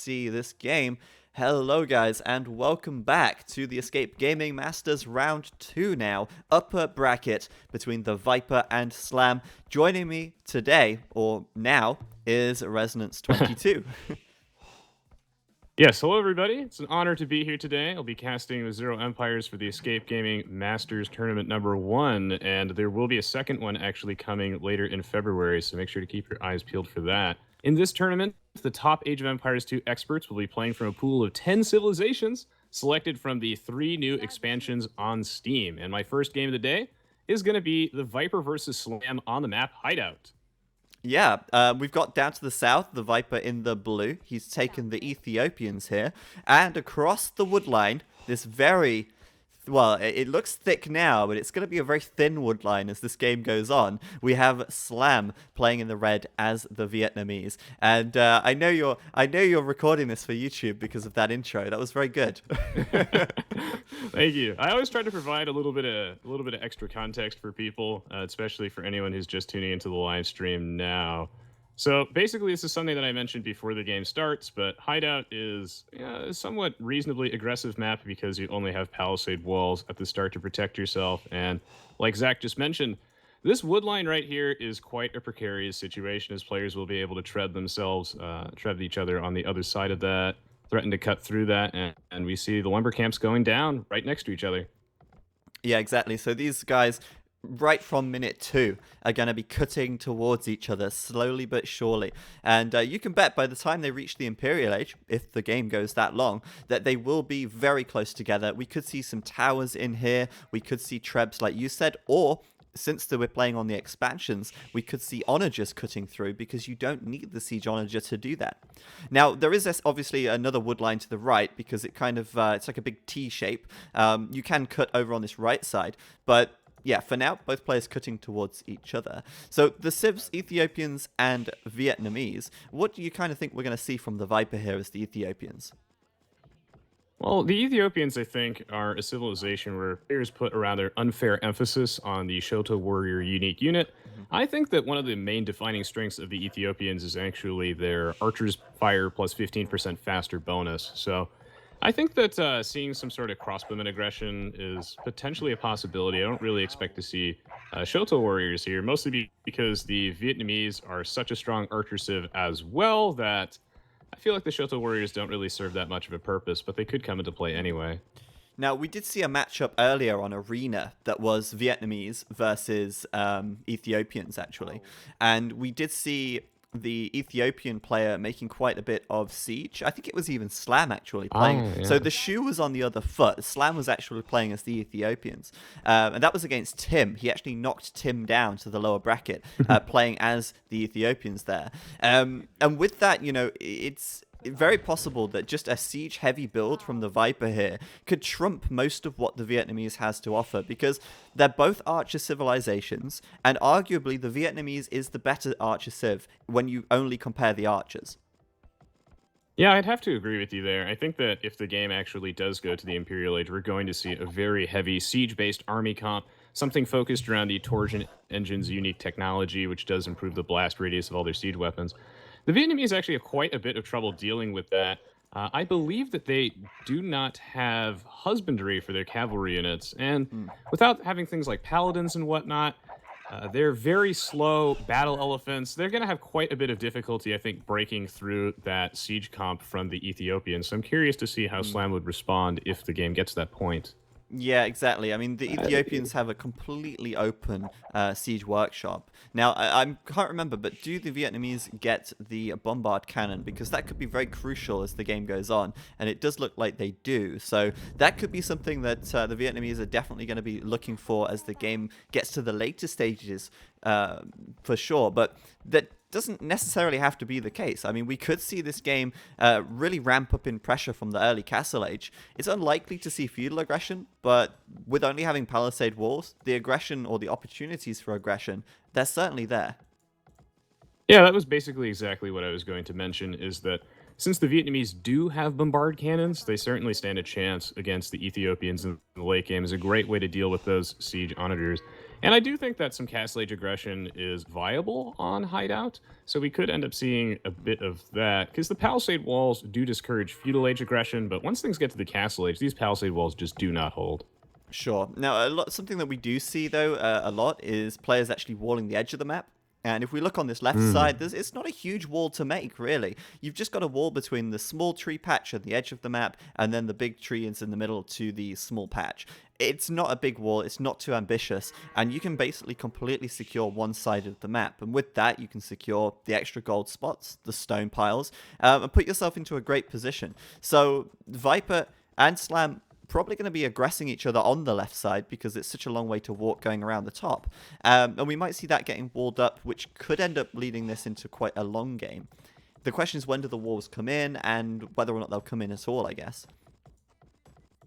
see this game. Hello guys, and welcome back to the Escape Gaming Masters Round 2 now. Upper bracket between TheViper and Slam. Joining me today, or now, is Resonance22. Yes, hello everybody. It's an honor to be here today. I'll be casting with ZeroEmpires for the Escape Gaming Masters Tournament number 1, and there will be a second one actually coming later in February, so make sure to keep your eyes peeled for that. In this tournament, the top Age of Empires 2 experts will be playing from a pool of 10 civilizations selected from the 3 new expansions on Steam. And my first game of the day is going to be TheViper versus Slam on the map Hideout. Yeah, we've got down to the south, TheViper in the blue. He's taken the Ethiopians here. And across the wood line, this very... Well, it looks thick now, but it's going to be a very thin wood line as this game goes on. We have Slam playing in the red as the Vietnamese, and I know you're recording this for YouTube because of that intro. That was very good. Thank you. I always try to provide a little bit of extra context for people, especially for anyone who's just tuning into the live stream now. So basically, this is something that I mentioned before the game starts, but Hideout is a somewhat reasonably aggressive map because you only have palisade walls at the start to protect yourself. And like Zach just mentioned, this wood line right here is quite a precarious situation as players will be able to tread each other on the other side of that, threaten to cut through that, and we see the lumber camps going down right next to each other. Yeah, exactly. So these guys, right from minute 2, are going to be cutting towards each other slowly but surely. And you can bet by the time they reach the Imperial Age, if the game goes that long, that they will be very close together. We could see some towers in here. We could see trebs, like you said, or... Since we're playing on the expansions, we could see onagers cutting through because you don't need the siege onager to do that. Now, there is obviously another wood line to the right because it kind of, it's like a big T shape. You can cut over on this right side, but yeah, for now, both players cutting towards each other. So the Civs, Ethiopians, and Vietnamese, what do you kind of think we're going to see from the Viper here as the Ethiopians? Well, the Ethiopians, I think, are a civilization where players put a rather unfair emphasis on the Shoto warrior unique unit. I think that one of the main defining strengths of the Ethiopians is actually their archers fire plus 15% faster bonus. So I think that seeing some sort of crossbowman aggression is potentially a possibility. I don't really expect to see Shoto warriors here, mostly because the Vietnamese are such a strong archer civ as well that I feel like the Shoto warriors don't really serve that much of a purpose, but they could come into play anyway. Now, we did see a matchup earlier on Arena that was Vietnamese versus Ethiopians, actually. And we did see the Ethiopian player making quite a bit of siege. I think it was even Slam actually playing. Oh, yeah. So the shoe was on the other foot. Slam was actually playing as the Ethiopians. And that was against Tim. He actually knocked Tim down to the lower bracket, playing as the Ethiopians there. And with that, you know, it's very possible that just a siege-heavy build from the Viper here could trump most of what the Vietnamese has to offer, because they're both archer civilizations, and arguably the Vietnamese is the better archer civ when you only compare the archers. Yeah, I'd have to agree with you there. I think that if the game actually does go to the Imperial Age, we're going to see a very heavy siege-based army comp, something focused around the torsion engine's unique technology, which does improve the blast radius of all their siege weapons. The Vietnamese actually have quite a bit of trouble dealing with that. I believe that they do not have husbandry for their cavalry units, and without having things like paladins and whatnot, they're very slow battle elephants. They're going to have quite a bit of difficulty, I think, breaking through that siege comp from the Ethiopians. So I'm curious to see how Slam would respond if the game gets to that point. Yeah, exactly. I mean, the Ethiopians have a completely open siege workshop. Now, I can't remember, but do the Vietnamese get the bombard cannon? Because that could be very crucial as the game goes on, and it does look like they do. So that could be something that the Vietnamese are definitely going to be looking for as the game gets to the later stages, for sure. But that doesn't necessarily have to be the case. I mean, we could see this game really ramp up in pressure from the early Castle Age. It's unlikely to see feudal aggression, but with only having palisade walls, the aggression or the opportunities for aggression, they're certainly there. Yeah, that was basically exactly what I was going to mention, is that since the Vietnamese do have bombard cannons, they certainly stand a chance against the Ethiopians in the late game. Is a great way to deal with those siege onagers. And I do think that some Castle Age aggression is viable on Hideout, so we could end up seeing a bit of that, because the Palisade walls do discourage Feudal Age aggression, but once things get to the Castle Age, these Palisade walls just do not hold. Sure. Now, something that we do see, though, a lot is players actually walling the edge of the map. And if we look on this left side, it's not a huge wall to make, really. You've just got a wall between the small tree patch at the edge of the map, and then the big tree is in the middle to the small patch. It's not a big wall, it's not too ambitious, and you can basically completely secure one side of the map. And with that, you can secure the extra gold spots, the stone piles, and put yourself into a great position. So, Viper and Slam probably going to be aggressing each other on the left side because it's such a long way to walk going around the top. And we might see that getting walled up, which could end up leading this into quite a long game. The question is, when do the walls come in, and whether or not they'll come in at all, I guess.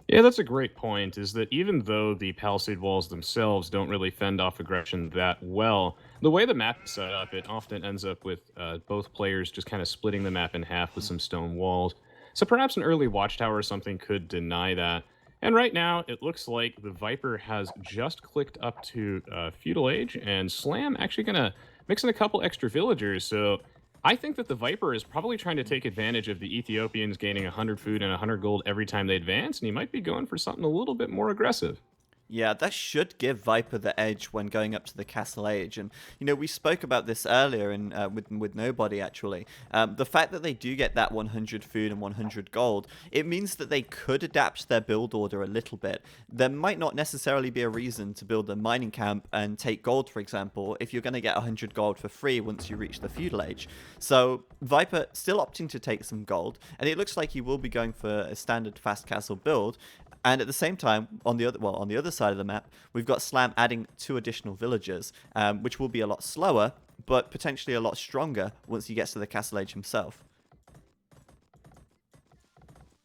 Yeah, that's a great point, is that even though the Palisade walls themselves don't really fend off aggression that well, the way the map is set up, it often ends up with both players just kind of splitting the map in half with some stone walls. So perhaps an early watchtower or something could deny that. And right now, it looks like the Viper has just clicked up to Feudal Age, and Slam actually going to mix in a couple extra villagers. So I think that the Viper is probably trying to take advantage of the Ethiopians gaining 100 food and 100 gold every time they advance, and he might be going for something a little bit more aggressive. Yeah, that should give Viper the edge when going up to the Castle Age. And, we spoke about this earlier with Nobody, actually. The fact that they do get that 100 food and 100 gold, it means that they could adapt their build order a little bit. There might not necessarily be a reason to build a mining camp and take gold, for example, if you're going to get 100 gold for free once you reach the Feudal Age. So, Viper still opting to take some gold, and it looks like he will be going for a standard fast castle build. And at the same time, on the other side of the map, we've got Slam adding 2 additional villagers, which will be a lot slower, but potentially a lot stronger once he gets to the Castle Age himself.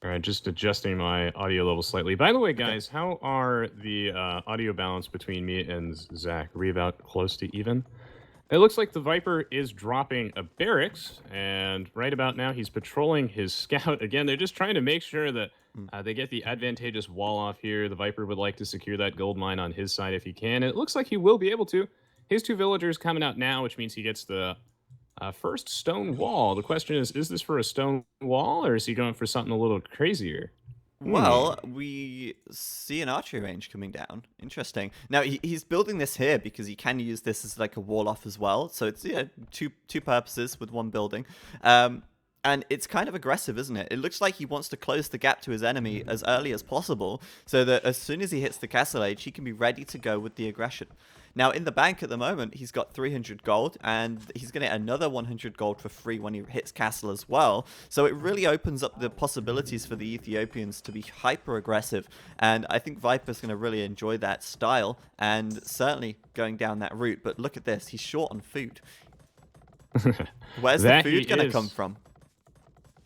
All right, just adjusting my audio level slightly. By the way, guys, how are the audio balance between me and Zach? Are we about close to even? It looks like the Viper is dropping a barracks, and right about now he's patrolling his scout. Again, they're just trying to make sure that they get the advantageous wall off here. The Viper would like to secure that gold mine on his side if he can. And it looks like he will be able to. His 2 villagers coming out now, which means he gets the first stone wall. The question is this for a stone wall, or is he going for something a little crazier? Well, we see an archery range coming down. Interesting. Now, he's building this here because he can use this as like a wall off as well. So it's two purposes with one building. And it's kind of aggressive, isn't it? It looks like he wants to close the gap to his enemy as early as possible so that as soon as he hits the Castle Age, he can be ready to go with the aggression. Now, in the bank at the moment, he's got 300 gold, and he's going to get another 100 gold for free when he hits Castle as well. So it really opens up the possibilities for the Ethiopians to be hyper-aggressive, and I think Viper's going to really enjoy that style, and certainly going down that route. But look at this, he's short on food. Where's the food going to come from?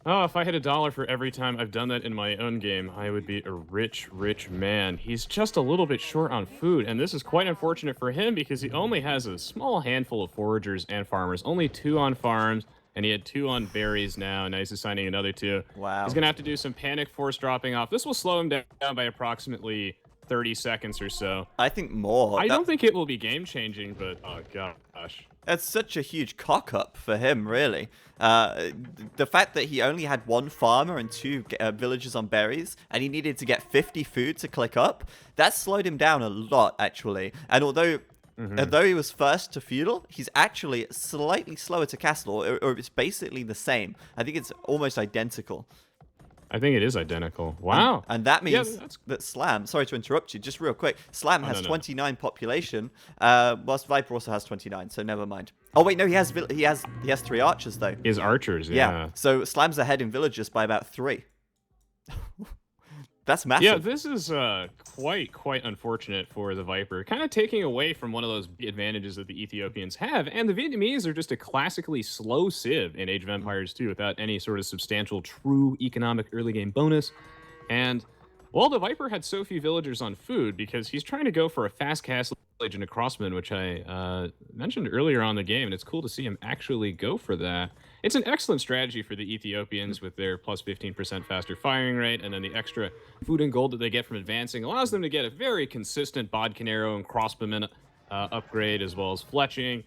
Oh, if I had $1 for every time I've done that in my own game, I would be a rich, rich man. He's just a little bit short on food, and this is quite unfortunate for him because he only has a small handful of foragers and farmers. Only 2 on farms, and he had 2 on berries now, and now he's assigning another 2. Wow. He's going to have to do some panic force dropping off. This will slow him down by approximately 30 seconds or so. I think more. I don't think it will be game-changing, but oh gosh. That's such a huge cock-up for him, really. The fact that he only had 1 farmer and 2 villagers on berries, and he needed to get 50 food to click up, that slowed him down a lot, actually. And although he was first to feudal, he's actually slightly slower to castle, or it's basically the same. I think it's almost identical. I think it is identical. Wow. And that means that Slam, sorry to interrupt you, just real quick, Slam has 29 population, whilst Viper also has 29, so never mind. Oh wait, no, he has 3 archers though. He has archers, yeah. So Slam's ahead in villagers by about 3. That's massive. Yeah, this is quite unfortunate for the Viper. Kind of taking away from one of those advantages that the Ethiopians have. And the Vietnamese are just a classically slow civ in Age of Empires 2 without any sort of substantial true economic early game bonus. And well, the Viper had so few villagers on food because he's trying to go for a fast castle age and a crossman, which I mentioned earlier on the game, and it's cool to see him actually go for that. It's an excellent strategy for the Ethiopians with their plus 15% faster firing rate, and then the extra food and gold that they get from advancing allows them to get a very consistent bodkin arrow and crossbowman upgrade as well as fletching.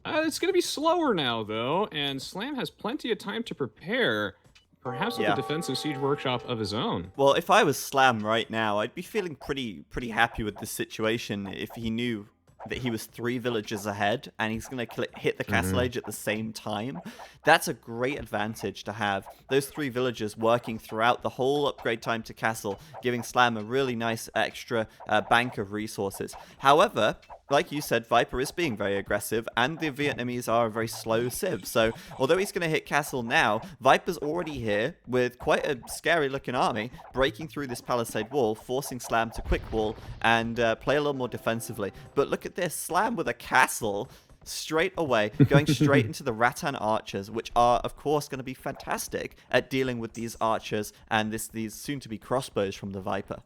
It's going to be slower now, though, and Slam has plenty of time to prepare, perhaps with a Yeah. defensive siege workshop of his own. Well, if I was Slam right now, I'd be feeling pretty happy with this situation if he knew that he was 3 villages ahead and he's going to hit the castle age at the same time. That's a great advantage to have. Those 3 villagers working throughout the whole upgrade time to castle, giving Slam a really nice extra bank of resources. However, like you said, Viper is being very aggressive, and the Vietnamese are a very slow civ. So, although he's going to hit castle now, Viper's already here with quite a scary-looking army, breaking through this palisade wall, forcing Slam to quick wall and play a little more defensively. But look at this, Slam with a castle straight away, going straight into the Rattan archers, which are, of course, going to be fantastic at dealing with these archers and these soon-to-be crossbows from the Viper.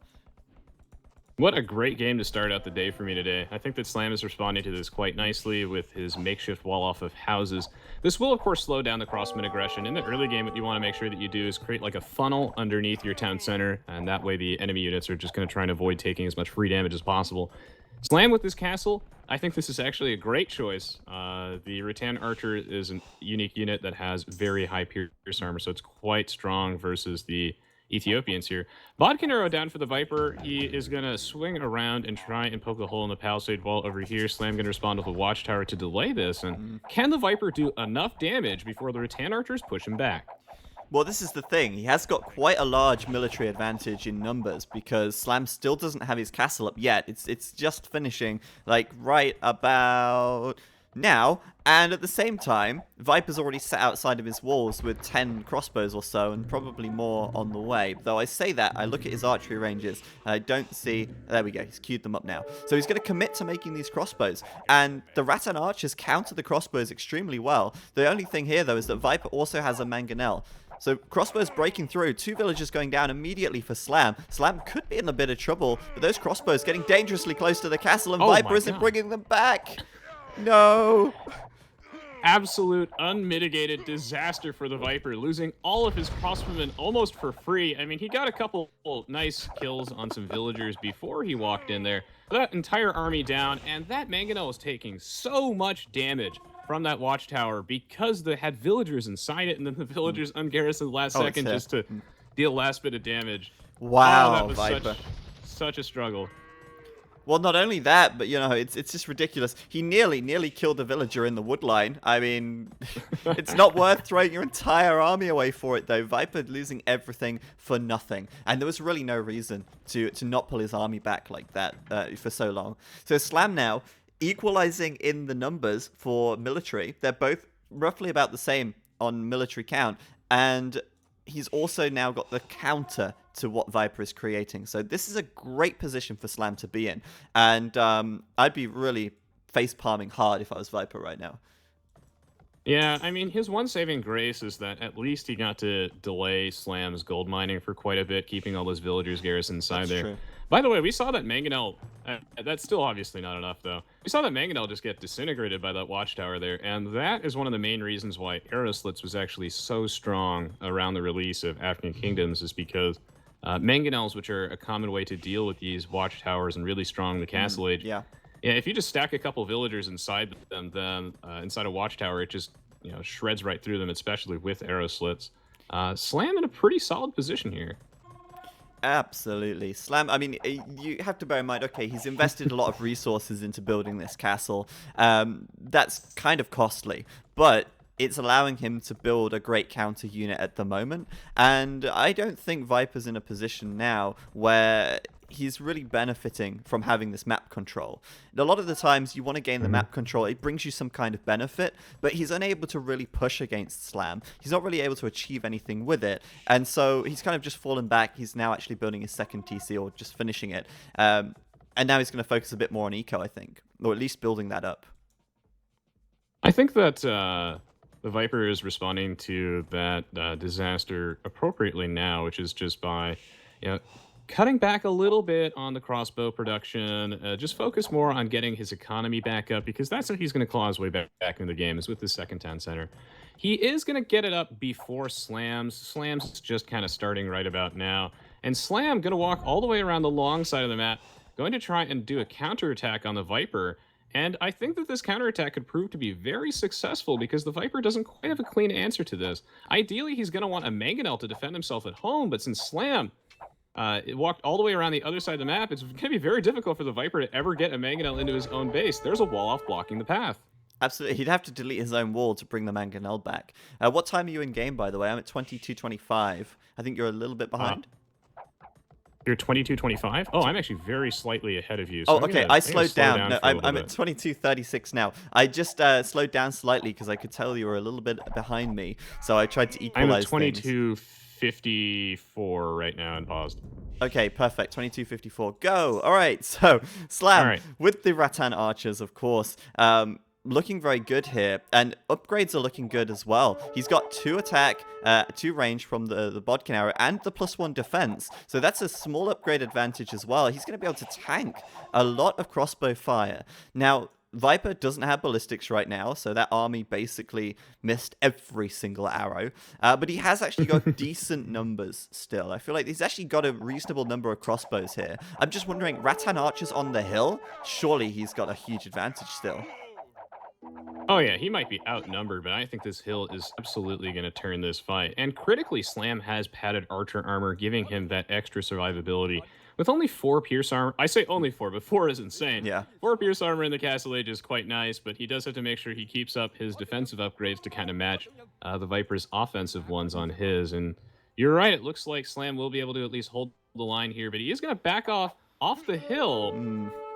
What a great game to start out the day for me today. I think that Slam is responding to this quite nicely with his makeshift wall off of houses. This will, of course, slow down the crossman aggression. In the early game, what you want to make sure that you do is create like a funnel underneath your town center, and that way the enemy units are just going to try and avoid taking as much free damage as possible. Slam with this castle, I think this is actually a great choice. The Rattan Archer is a unique unit that has very high pierce armor, so it's quite strong versus the Ethiopians here. Vodkin arrow down for the Viper. He is going to swing around and try and poke a hole in the palisade wall over here. Slam going to respond with a watchtower to delay this. And can the Viper do enough damage before the Rattan archers push him back? Well, this is the thing. He has got quite a large military advantage in numbers because Slam still doesn't have his castle up yet. It's just finishing, like, right about now. And at the same time, Viper's already sat outside of his walls with 10 crossbows or so, and probably more on the way. Though I say that, I look at his archery ranges, and I don't see... There we go, he's queued them up now. So he's going to commit to making these crossbows. And the Rattan archers counter the crossbows extremely well. The only thing here, though, is that Viper also has a mangonel. So crossbows breaking through, 2 villagers going down immediately for Slam. Slam could be in a bit of trouble, but those crossbows getting dangerously close to the castle, and Viper isn't bringing them back. No. Absolute unmitigated disaster for the Viper, losing all of his crossbowmen almost for free. I mean, he got a couple nice kills on some villagers before he walked in there. That entire army down, and that mangonel was taking so much damage from that watchtower because they had villagers inside it, and then the villagers ungarrisoned last second just to deal last bit of damage. Wow, that was Viper. Such a struggle. Well, not only that, but, you know, it's just ridiculous. He nearly killed a villager in the wood line. I mean, it's not worth throwing your entire army away for it, though. Viper losing everything for nothing. And there was really no reason to not pull his army back like that for so long. So Slam now, equalizing in the numbers for military. They're both roughly about the same on military count. And he's also now got the counter to what Viper is creating. So this is a great position for Slam to be in. And I'd be really face-palming hard if I was Viper right now. Yeah, I mean, his one saving grace is that at least he got to delay Slam's gold mining for quite a bit, keeping all those villagers garrisoned inside there. True. By the way, we saw that mangonel, that's still obviously not enough, though. We saw that mangonel just get disintegrated by that watchtower there, and that is one of the main reasons why arrow slits was actually so strong around the release of African Kingdoms, is because mangonels, which are a common way to deal with these watchtowers and really strong in the Castle Age. Yeah, if you just stack a couple villagers inside them, then inside a watchtower, it just shreds right through them, especially with arrow slits. Slam in a pretty solid position here. Absolutely. Slam, I mean, you have to bear in mind, okay, he's invested a lot of resources into building this castle. That's kind of costly, but it's allowing him to build a great counter unit at the moment. And I don't think Viper's in a position now where he's really benefiting from having this map control. A lot of the times you want to gain the map control, it brings you some kind of benefit, but he's unable to really push against Slam. He's not really able to achieve anything with it, and so he's kind of just fallen back. He's now actually building his second TC, or just finishing it, and now he's going to focus a bit more on eco, I think, or at least building that up. I think that the Viper is responding to that disaster appropriately now, which is just by cutting back a little bit on the crossbow production, just focus more on getting his economy back up, because that's how he's going to claw his way back into the game, is with his second town center. He is going to get it up before Slam's. Slam's just kind of starting right about now. And Slam going to walk all the way around the long side of the map, going to try and do a counterattack on the Viper. And I think that this counterattack could prove to be very successful because the Viper doesn't quite have a clean answer to this. Ideally, he's going to want a Mangonel to defend himself at home, but since Slam it walked all the way around the other side of the map, it's going to be very difficult for the Viper to ever get a Mangonel into his own base. There's a wall off blocking the path. Absolutely. He'd have to delete his own wall to bring the Mangonel back. What time are you in game, by the way? I'm at 22:25. I think you're a little bit behind. You're 22:25? Oh, I'm actually very slightly ahead of you. So oh, okay. I slowed down. No, I'm at 22:36 now. I just slowed down slightly because I could tell you were a little bit behind me. So I tried to equalize I'm at 22:54 right now and paused. Okay, perfect. 22:54. Go. All right. So Slam with the Rattan Archers, of course. Looking very good here, and upgrades are looking good as well. He's got 2 attack, 2 range from the Bodkin arrow, and the +1 defense. So that's a small upgrade advantage as well. He's going to be able to tank a lot of crossbow fire. Now, Viper doesn't have ballistics right now, so that army basically missed every single arrow. But he has actually got decent numbers still. I feel like he's actually got a reasonable number of crossbows here. I'm just wondering, Rattan Archers on the hill? Surely he's got a huge advantage still. Oh yeah, he might be outnumbered, but I think this hill is absolutely going to turn this fight. And critically, Slam has padded archer armor, giving him that extra survivability. With only 4 pierce armor, I say only 4, but 4 is insane. Yeah. 4 pierce armor in the Castle Age is quite nice, but he does have to make sure he keeps up his defensive upgrades to kind of match the Viper's offensive ones on his. And you're right, it looks like Slam will be able to at least hold the line here, but he is going to back off the hill,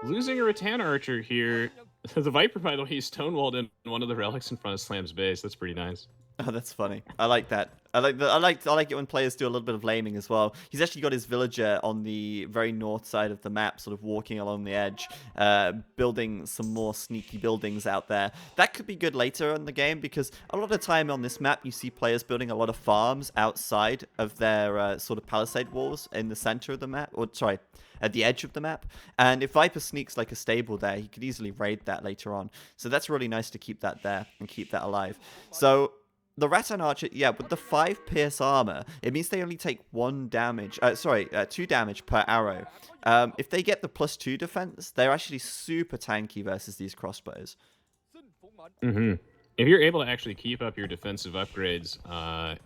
losing a Rattan Archer here. The Viper, by the way, he's stonewalled in one of the relics in front of Slam's base. That's pretty nice. Oh, that's funny. I like that. I like it when players do a little bit of laming as well. He's actually got his villager on the very north side of the map, sort of walking along the edge, building some more sneaky buildings out there. That could be good later in the game because a lot of the time on this map you see players building a lot of farms outside of their sort of palisade walls in the center of the map, or sorry, at the edge of the map. And if Viper sneaks like a stable there, he could easily raid that later on. So that's really nice to keep that there and keep that alive. So the Rattan Archer, yeah, with the 5 pierce armor, it means they only take 2 damage per arrow. If they get the +2 defense, they're actually super tanky versus these crossbows. If you're able to actually keep up your defensive upgrades,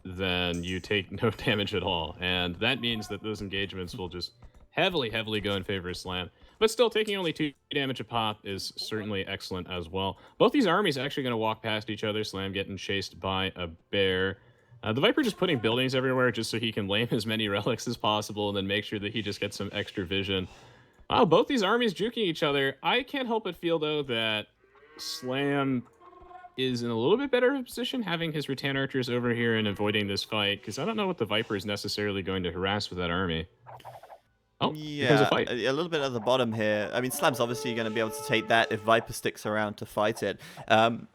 then you take no damage at all. And that means that those engagements will just heavily go in favor of Slam. But still, taking only 2 damage a pop is certainly excellent as well. Both these armies are actually going to walk past each other. Slam getting chased by a bear. The Viper just putting buildings everywhere just so he can lame as many relics as possible and then make sure that he just gets some extra vision. Wow, both these armies juking each other. I can't help but feel, though, that Slam is in a little bit better position having his Rattan Archers over here and avoiding this fight, because I don't know what the Viper is necessarily going to harass with that army. Oh, yeah, a little bit at the bottom here. I mean, Slam's obviously going to be able to take that if Viper sticks around to fight it.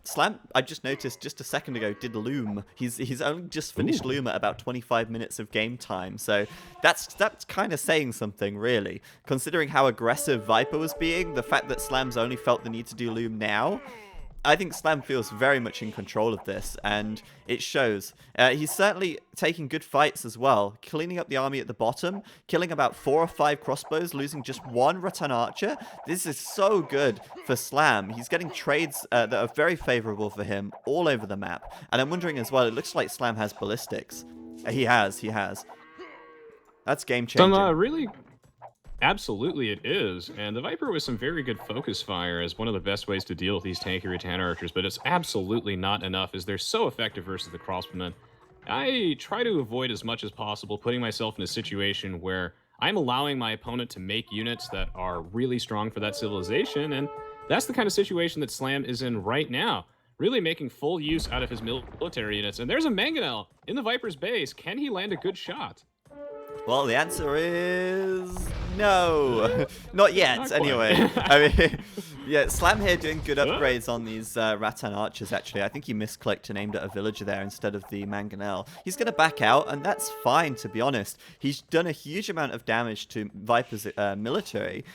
Slam, I just noticed just a second ago, did Loom. He's only just finished Loom at about 25 minutes of game time. So that's kind of saying something, really. Considering how aggressive Viper was being, the fact that Slam's only felt the need to do Loom now, I think Slam feels very much in control of this, and it shows. He's certainly taking good fights as well, cleaning up the army at the bottom, killing about 4 or 5 crossbows, losing just 1 Rattan Archer. This is so good for Slam. He's getting trades that are very favorable for him all over the map. And I'm wondering as well, it looks like Slam has ballistics. He has. That's game-changing. Absolutely it is, and the Viper with some very good focus fire is one of the best ways to deal with these tanky Rattan Archers, but it's absolutely not enough as they're so effective versus the crossbowmen. I try to avoid as much as possible putting myself in a situation where I'm allowing my opponent to make units that are really strong for that civilization, and that's the kind of situation that Slam is in right now. Really making full use out of his military units, and there's a Mangonel in the Viper's base. Can he land a good shot? Well, the answer is no. Not yet, Not anyway. I mean, yeah, Slam here doing good upgrades on these Rattan Archers, actually. I think he misclicked and aimed at a villager there instead of the Mangonel. He's going to back out, and that's fine, to be honest. He's done a huge amount of damage to Viper's military.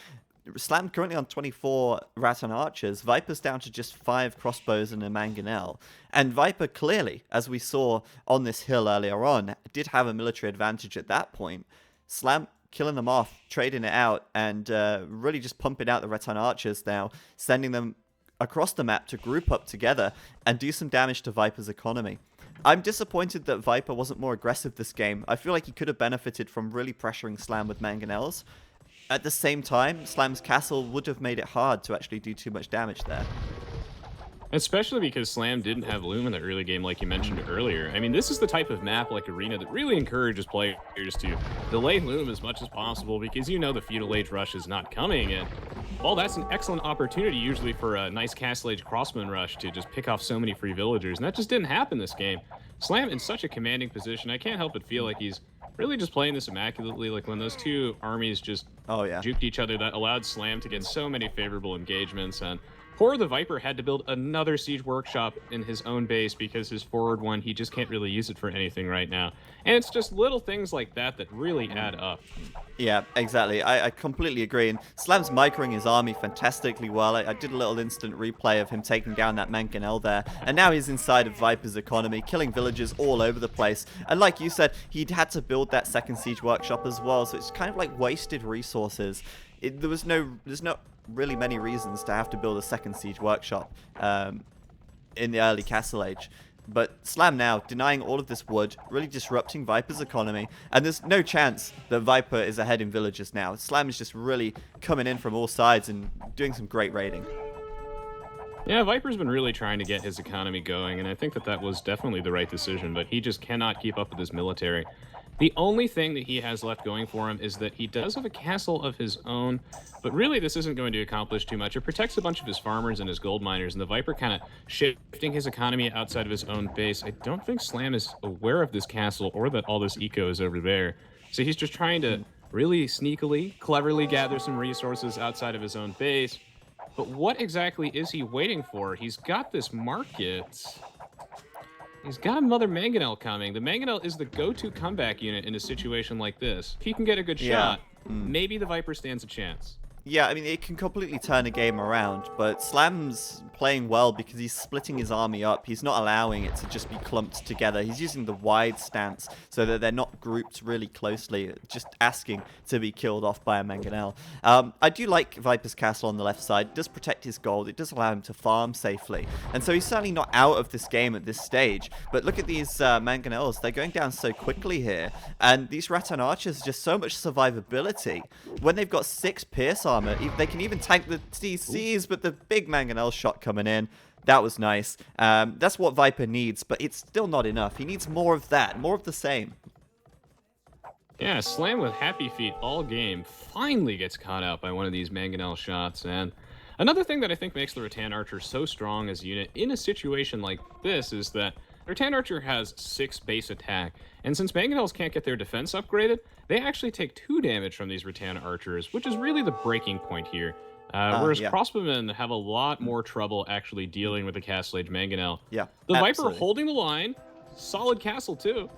Slam currently on 24 Rattan Archers. Viper's down to just 5 crossbows and a Mangonel. And Viper clearly, as we saw on this hill earlier on, did have a military advantage at that point. Slam killing them off, trading it out, and really just pumping out the Rattan Archers now, sending them across the map to group up together and do some damage to Viper's economy. I'm disappointed that Viper wasn't more aggressive this game. I feel like he could have benefited from really pressuring Slam with mangonels. At the same time, Slam's castle would have made it hard to actually do too much damage there. Especially because Slam didn't have Loom in the early game like you mentioned earlier. I mean, this is the type of map like Arena that really encourages players to delay Loom as much as possible because you know the Feudal Age rush is not coming. And, well, that's an excellent opportunity usually for a nice Castle Age Crossman rush to just pick off so many free villagers. And that just didn't happen this game. Slam in such a commanding position, I can't help but feel like he's really just playing this immaculately. Like when those two armies just juked each other, that allowed Slam to get so many favorable engagements. And poor TheViper had to build another siege workshop in his own base because his forward one, he just can't really use it for anything right now. And it's just little things like that that really add up. Yeah, exactly. I completely agree. And Slam's microing his army fantastically well. I did a little instant replay of him taking down that mangonel there. And now he's inside of Viper's economy, killing villagers all over the place. And like you said, he'd had to build that second siege workshop as well. So it's kind of like wasted resources. There's not really many reasons to have to build a second siege workshop in the early Castle Age. But Slam now denying all of this wood, really disrupting Viper's economy, and there's no chance that Viper is ahead in villagers now. Slam is just really coming in from all sides and doing some great raiding. Yeah, Viper's been really trying to get his economy going, and I think that was definitely the right decision, but he just cannot keep up with his military. The only thing that he has left going for him is that he does have a castle of his own, but really this isn't going to accomplish too much. It protects a bunch of his farmers and his gold miners, and the Viper kind of shifting his economy outside of his own base. I don't think Slam is aware of this castle or that all this eco is over there. So he's just trying to really sneakily, cleverly gather some resources outside of his own base. But what exactly is he waiting for? He's got this market. He's got another mangonel coming. The mangonel is the go-to comeback unit in a situation like this. If he can get a good shot, maybe the Viper stands a chance. Yeah, I mean, it can completely turn a game around, but Slam's playing well because he's splitting his army up. He's not allowing it to just be clumped together. He's using the wide stance so that they're not grouped really closely, just asking to be killed off by a mangonel. I do like Viper's castle on the left side. It does protect his gold. It does allow him to farm safely. And so he's certainly not out of this game at this stage. But look at these mangonels. They're going down so quickly here. And these Rattan archers, just so much survivability. When they've got 6 pierce armor, they can even tank the TCs, but the big mangonel shot coming in, that was nice. That's what Viper needs, but it's still not enough. He needs more of that, more of the same. Yeah, Slam with happy feet all game finally gets caught out by one of these mangonel shots. And another thing that I think makes the Rattan Archer so strong as a unit in a situation like this is that the Rattan Archer has 6 base attack, and since mangonels can't get their defense upgraded, they actually take 2 damage from these Rattan Archers, which is really the breaking point here. Whereas crossbowmen have a lot more trouble actually dealing with the Castle Age mangonel. Yeah, the absolutely. Viper holding the line, solid castle too.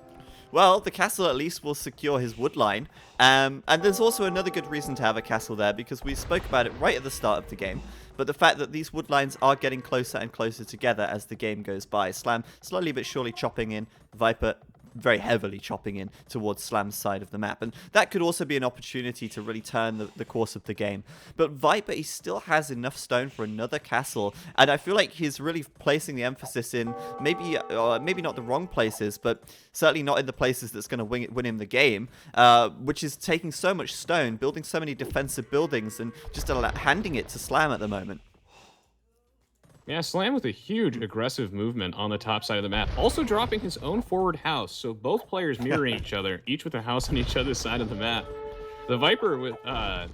Well, the castle at least will secure his wood line. And there's also another good reason to have a castle there, because we spoke about it right at the start of the game. But the fact that these wood lines are getting closer and closer together as the game goes by. Slam slowly but surely chopping in, Viper very heavily chopping in towards Slam's side of the map. And that could also be an opportunity to really turn the course of the game. But Viper, he still has enough stone for another castle. And I feel like he's really placing the emphasis in maybe not the wrong places, but certainly not in the places that's going to win him the game, which is taking so much stone, building so many defensive buildings, and just handing it to Slam at the moment. Yeah, Slam with a huge aggressive movement on the top side of the map. Also dropping his own forward house, so both players mirroring each other, each with a house on each other's side of the map. The Viper with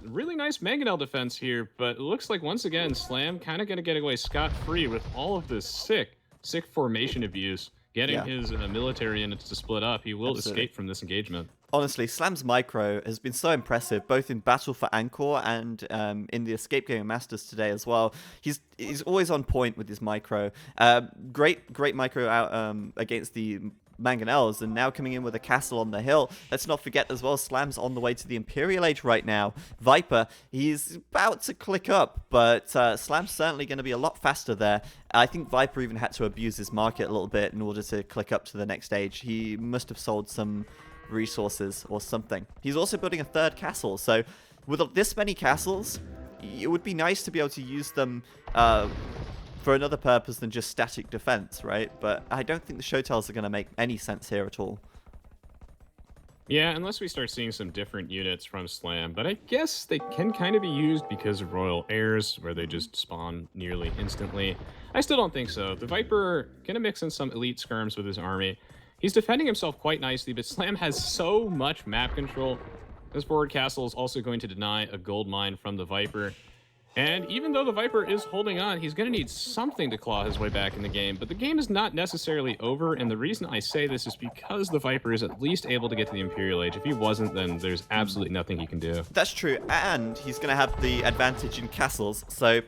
really nice mangonel defense here, but it looks like once again Slam kind of going to get away scot-free with all of this sick formation abuse. Getting his military units to split up, he will escape from this engagement. Honestly, Slam's micro has been so impressive, both in Battle for Angkor and in the Escape Game Masters today as well. He's always on point with his micro. Great micro out against the mangonels, and now coming in with a castle on the hill. Let's not forget as well, Slam's on the way to the Imperial Age right now. Viper, he's about to click up, but Slam's certainly going to be a lot faster there. I think Viper even had to abuse his market a little bit in order to click up to the next age. He must have sold some resources or something. He's also building a 3rd castle, so with this many castles, it would be nice to be able to use them for another purpose than just static defense, right? But I don't think the show tells are going to make any sense here at all. Yeah, unless we start seeing some different units from Slam, but I guess they can kind of be used because of Royal Heirs, where they just spawn nearly instantly. I still don't think so. The Viper gonna mix in some elite skirms with his army. He's defending himself quite nicely, but Slam has so much map control. This forward castle is also going to deny a gold mine from the Viper. And even though the Viper is holding on, he's going to need something to claw his way back in the game. But the game is not necessarily over, and the reason I say this is because the Viper is at least able to get to the Imperial Age. If he wasn't, then there's absolutely nothing he can do. That's true, and he's going to have the advantage in castles, so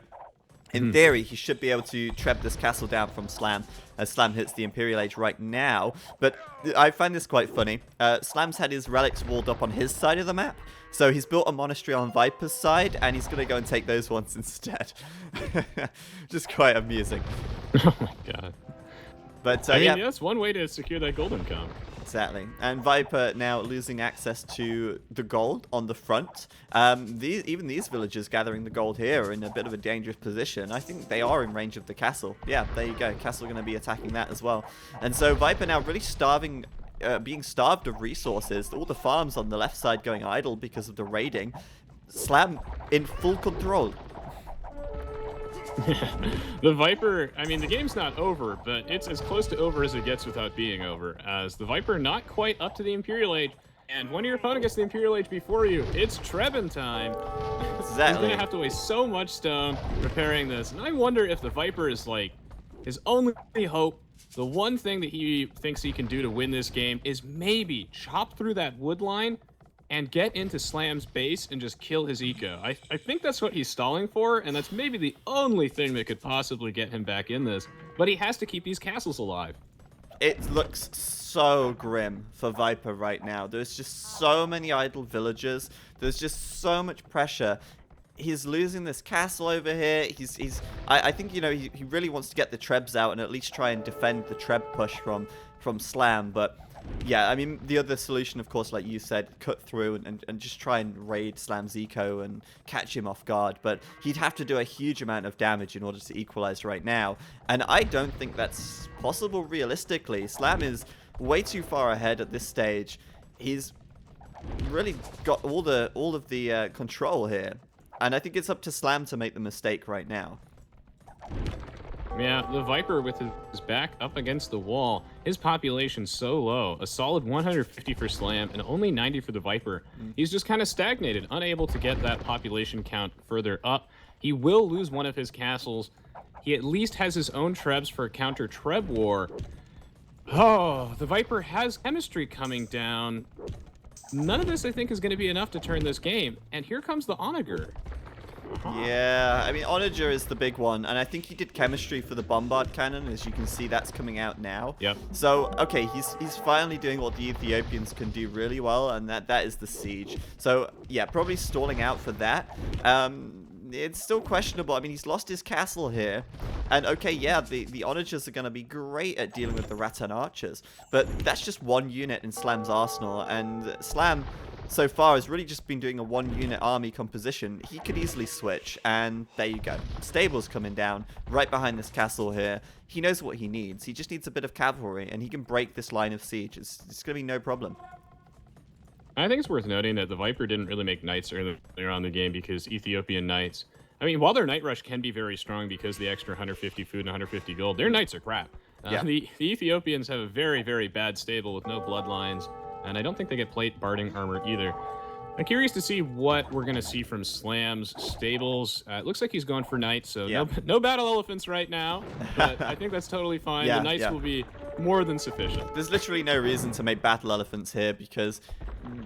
in theory, he should be able to trap this castle down from Slam, as Slam hits the Imperial Age right now. But I find this quite funny. Slam's had his relics walled up on his side of the map, so he's built a monastery on Viper's side, and he's going to go and take those ones instead. Just quite amusing. Oh my god. But I mean, yeah, that's one way to secure that golden comp. exactly. And Viper now losing access to the gold on the front. Even these villagers gathering the gold here are in a bit of a dangerous position. I think they are in range of the castle. Yeah, there you go. Castle going to be attacking that as well. And so Viper now really being starved of resources. All the farms on the left side going idle because of the raiding. Slam in full control. The Viper, I mean, the game's not over, but it's as close to over as it gets without being over, as the Viper not quite up to the Imperial Age, and when your opponent gets the Imperial Age before you, it's Trebin time. Exactly. He's going to have to waste so much stone repairing this, and I wonder if the Viper is like his only hope. The one thing that he thinks he can do to win this game is maybe chop through that wood line and get into Slam's base and just kill his eco. I think that's what he's stalling for, and that's maybe the only thing that could possibly get him back in this. But he has to keep these castles alive. It looks so grim for Viper right now. There's just so many idle villagers. There's just so much pressure. He's losing this castle over here. I think, you know, he really wants to get the Trebs out and at least try and defend the Treb push from Slam, but yeah, I mean, the other solution, of course, like you said, cut through and just try and raid Slam's eco and catch him off guard. But he'd have to do a huge amount of damage in order to equalize right now. And I don't think that's possible realistically. Slam is way too far ahead at this stage. He's really got all of the control here. And I think it's up to Slam to make the mistake right now. Yeah, the Viper with his back up against the wall, his population's so low, a solid 150 for Slam and only 90 for the Viper. He's just kind of stagnated, unable to get that population count further up. He will lose one of his castles. He at least has his own Trebs for a counter Treb war. Oh, the Viper has chemistry coming down. None of this, I think, is going to be enough to turn this game. And here comes the Onager. Yeah, I mean, Onager is the big one, and I think he did chemistry for the Bombard Cannon, as you can see, that's coming out now. Yep. So, okay, he's finally doing what the Ethiopians can do really well, and that is the siege. So, yeah, probably stalling out for that. It's still questionable. I mean, he's lost his castle here. And, okay, yeah, the Onagers are going to be great at dealing with the Rattan Archers, but that's just one unit in Slam's arsenal, and Slam so far has really just been doing a one-unit army composition. He could easily switch, and there you go. Stable's coming down right behind this castle here. He knows what he needs. He just needs a bit of cavalry, and he can break this line of siege. It's going to be no problem. I think it's worth noting that the Viper didn't really make knights earlier on in the game because Ethiopian knights, I mean, while their Knight Rush can be very strong because the extra 150 food and 150 gold, their knights are crap. Yeah. The Ethiopians have a very, very bad stable with no bloodlines. And I don't think they get plate barding armor either. I'm curious to see what we're going to see from Slam's stables. It looks like he's going for knights, so yeah. no battle elephants right now. But I think that's totally fine. Yeah, the knights will be more than sufficient. There's literally no reason to make battle elephants here because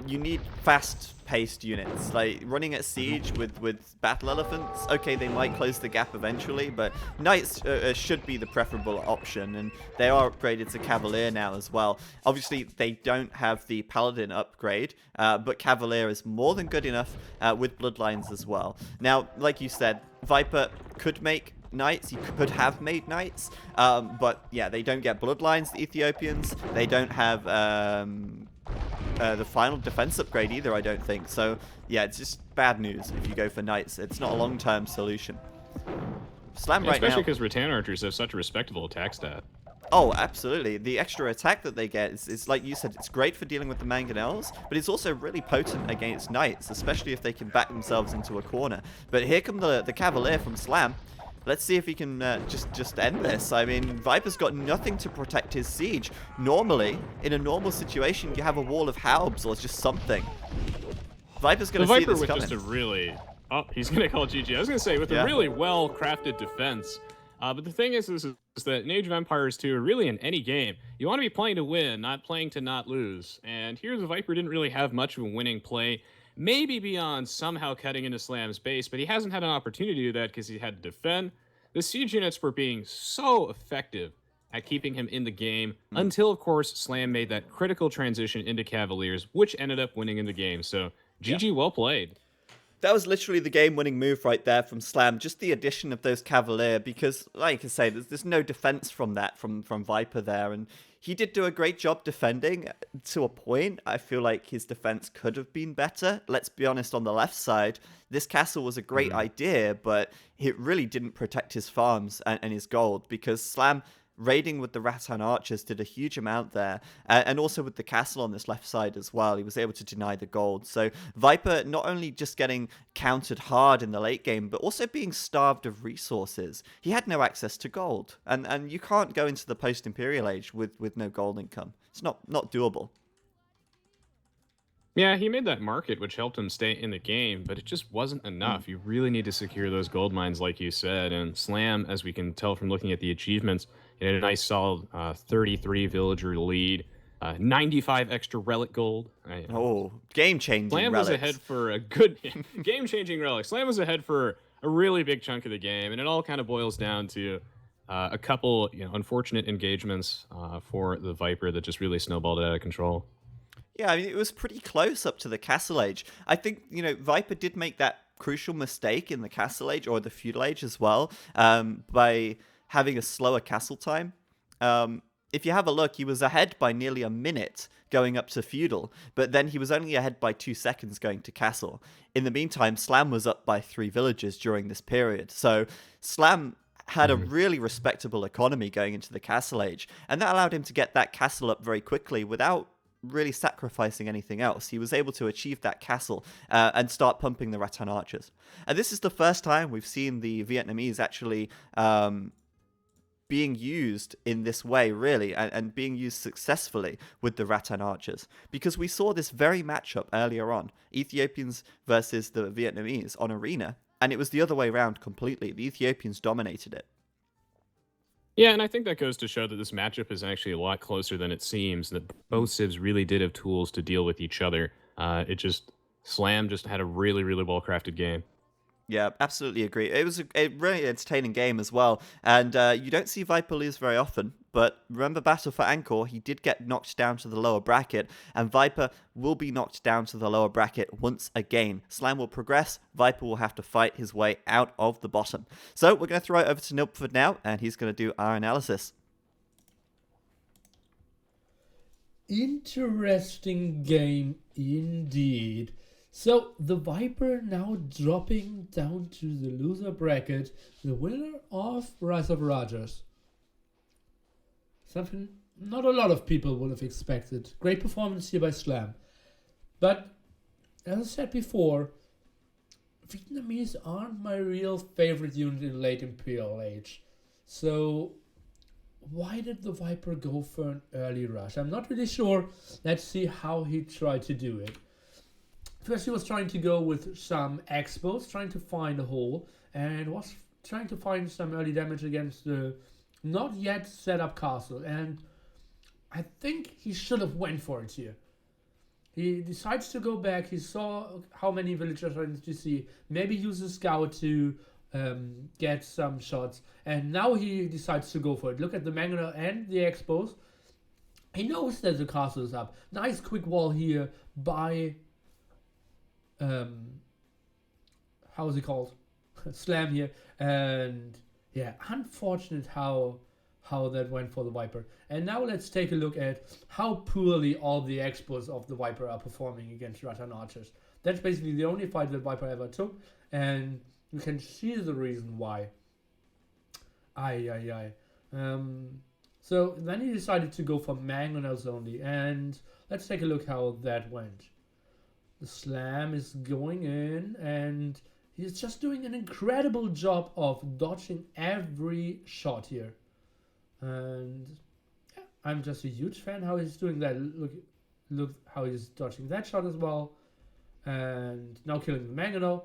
you need fast-paced units. Like, running at siege with battle elephants, okay, they might close the gap eventually, but knights should be the preferable option, and they are upgraded to cavalier now as well. Obviously, they don't have the paladin upgrade, but cavalier is more than good enough with bloodlines as well. Now, like you said, Viper could make knights, he could have made knights, but yeah, they don't get bloodlines, the Ethiopians. They don't have the final defense upgrade either, I don't think. So yeah, it's just bad news if you go for knights. It's not a long-term solution. Slam right Especially now. because Rattan archers have such a respectable attack stat. Oh, absolutely. The extra attack that they get is like you said, it's great for dealing with the mangonels, but it's also really potent against knights, especially if they can back themselves into a corner. But here come the Cavalier from Slam. Let's see if he can just end this. I mean, Viper's got nothing to protect his siege. Normally, in a normal situation, you have a wall of Haubs or just something. Viper's going to see this with coming. just a really... Oh, he's going to call GG. I was going to say, with a really well-crafted defense. But the thing is that in Age of Empires 2, or really in any game, you want to be playing to win, not playing to not lose. And here the Viper didn't really have much of a winning play, maybe beyond somehow cutting into Slam's base, but he hasn't had an opportunity to do that because he had to defend. The siege units were being so effective at keeping him in the game until, of course, Slam made that critical transition into Cavaliers, which ended up winning in the game. So, GG, well played. That was literally the game-winning move right there from Slam, just the addition of those Cavalier, because, like I say, there's no defense from that, from Viper there, and he did do a great job defending to a point. I feel like his defense could have been better. Let's be honest, on the left side, this castle was a great idea, but it really didn't protect his farms and his gold, because Slam raiding with the Rattan archers did a huge amount there, and also with the castle on this left side as well, he was able to deny the gold. So Viper not only just getting countered hard in the late game, but also being starved of resources. He had no access to gold, and you can't go into the post-Imperial Age with no gold income. It's not doable. Yeah, he made that market, which helped him stay in the game, but it just wasn't enough. You really need to secure those gold mines, like you said. And Slam, as we can tell from looking at the achievements, he had a nice solid 33 villager lead, 95 extra relic gold. Game-changing Slam relics. was ahead for a good game-changing relic. Slam was ahead for a really big chunk of the game, and it all kind of boils down to a couple unfortunate engagements for the Viper that just really snowballed it out of control. Yeah, I mean, it was pretty close up to the Castle Age. I think, Viper did make that crucial mistake in the Castle Age, or the Feudal Age as well, by having a slower castle time. If you have a look, he was ahead by nearly a minute going up to Feudal, but then he was only ahead by 2 seconds going to Castle. In the meantime, Slam was up by 3 villages during this period. So Slam had a really respectable economy going into the Castle Age, and that allowed him to get that castle up very quickly without really sacrificing anything else. He was able to achieve that castle and start pumping the Rattan archers. And this is the first time we've seen the Vietnamese actually being used in this way, really, and being used successfully with the Rattan archers. Because we saw this very matchup earlier on, Ethiopians versus the Vietnamese on Arena, and it was the other way around completely. The Ethiopians dominated it. Yeah, and I think that goes to show that this matchup is actually a lot closer than it seems, that both Civs really did have tools to deal with each other. Slam just had a really, really well-crafted game. Yeah, absolutely agree. It was a really entertaining game as well, and you don't see Viper lose very often, but remember Battle for Angkor, he did get knocked down to the lower bracket, and Viper will be knocked down to the lower bracket once again. Slam will progress, Viper will have to fight his way out of the bottom. So we're going to throw it over to Nilpford now, and he's going to do our analysis. Interesting game indeed. So, the Viper now dropping down to the loser bracket, the winner of Rise of Rajas. Something not a lot of people would have expected. Great performance here by Slam. But, as I said before, Vietnamese aren't my real favorite unit in late Imperial Age. So, why did the Viper go for an early rush? I'm not really sure. Let's see how he tried to do it. First, he was trying to go with some expos, trying to find a hole, and was trying to find some early damage against the not yet set up castle. And I think he should have went for it here. He decides to go back. He saw how many villagers are in GC. Maybe use a scout to get some shots. And now he decides to go for it. Look at the Mangonel and the expos. He knows that the castle is up. Nice quick wall here by... how is it called? Slam here. And yeah, unfortunate how that went for the Viper. And now let's take a look at how poorly all the expos of the Viper are performing against Rattan archers. That's basically the only fight that Viper ever took, and you can see the reason why. Aye, aye, aye. So then he decided to go for mangonels only, and let's take a look how that went. The slam is going in, and he's just doing an incredible job of dodging every shot here. And yeah, I'm just a huge fan how he's doing that. Look how he's dodging that shot as well. And now killing the mangonel.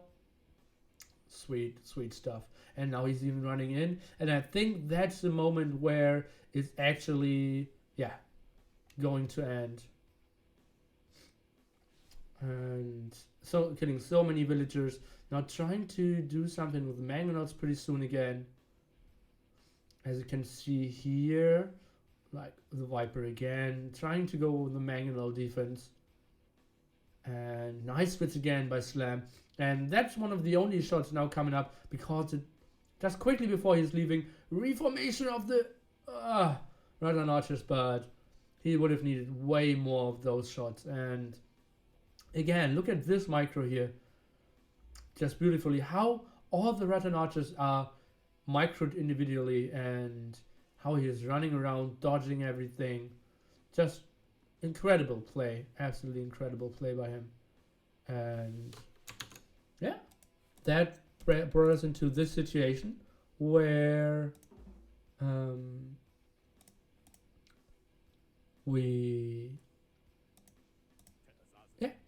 Sweet, sweet stuff. And now he's even running in. And I think that's the moment where it's actually, yeah, going to end. And so killing so many villagers. Now trying to do something with the mangonels pretty soon again. As you can see here, like the Viper again, trying to go with the mangonel defense. And nice switch again by Slam. And that's one of the only shots now coming up, because it just quickly before he's leaving, reformation of the Radar Archers, but he would have needed way more of those shots. And again, look at this micro here. Just beautifully how all the Rattan Archers are microed individually, and how he is running around, dodging everything. Just incredible play. Absolutely incredible play by him. And yeah, that brought us into this situation where we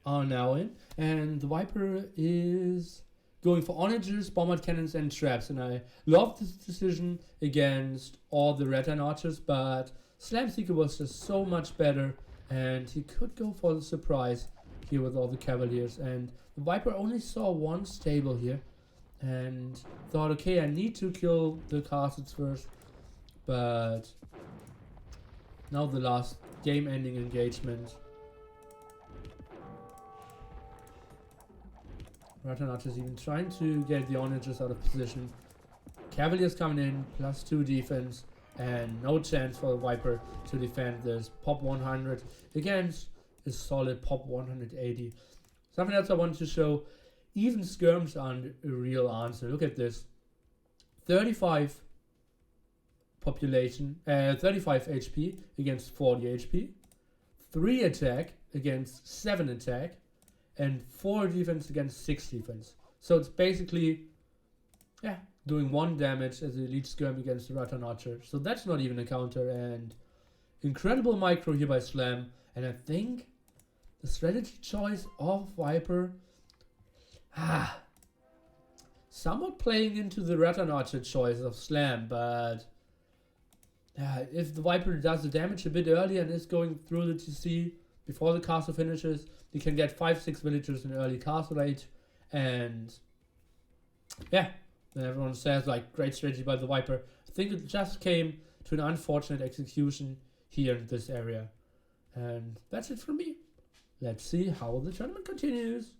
are now in, and the Viper is going for onagers, bombard cannons, and traps. And I love this decision against all the Rattan Archers, but Slam Seeker was just so much better, and he could go for the surprise here with all the Cavaliers. And the Viper only saw one stable here, and thought, okay, I need to kill the castles first. But now the last game-ending engagement. Rattan Archers even trying to get the onagers out of position. Cavaliers coming in, +2 defense, and no chance for the Viper to defend this pop 100 against a solid pop 180. Something else I wanted to show, even skirms aren't a real answer. Look at this. 35 population, 35 HP against 40 HP, 3 attack against 7 attack, and 4 defense against 6 defense. So it's basically, yeah, doing 1 damage as a elite skirm against the Rattan Archer. So that's not even a counter, and incredible micro here by Slam. And I think the strategy choice of Viper, somewhat playing into the Rattan Archer choice of Slam, but if the Viper does the damage a bit earlier and is going through the TC before the castle finishes, you can get 5-6 villagers in early castle age, and yeah, then everyone says like great strategy by the Viper. I think it just came to an unfortunate execution here in this area. And that's it from me. Let's see how the tournament continues.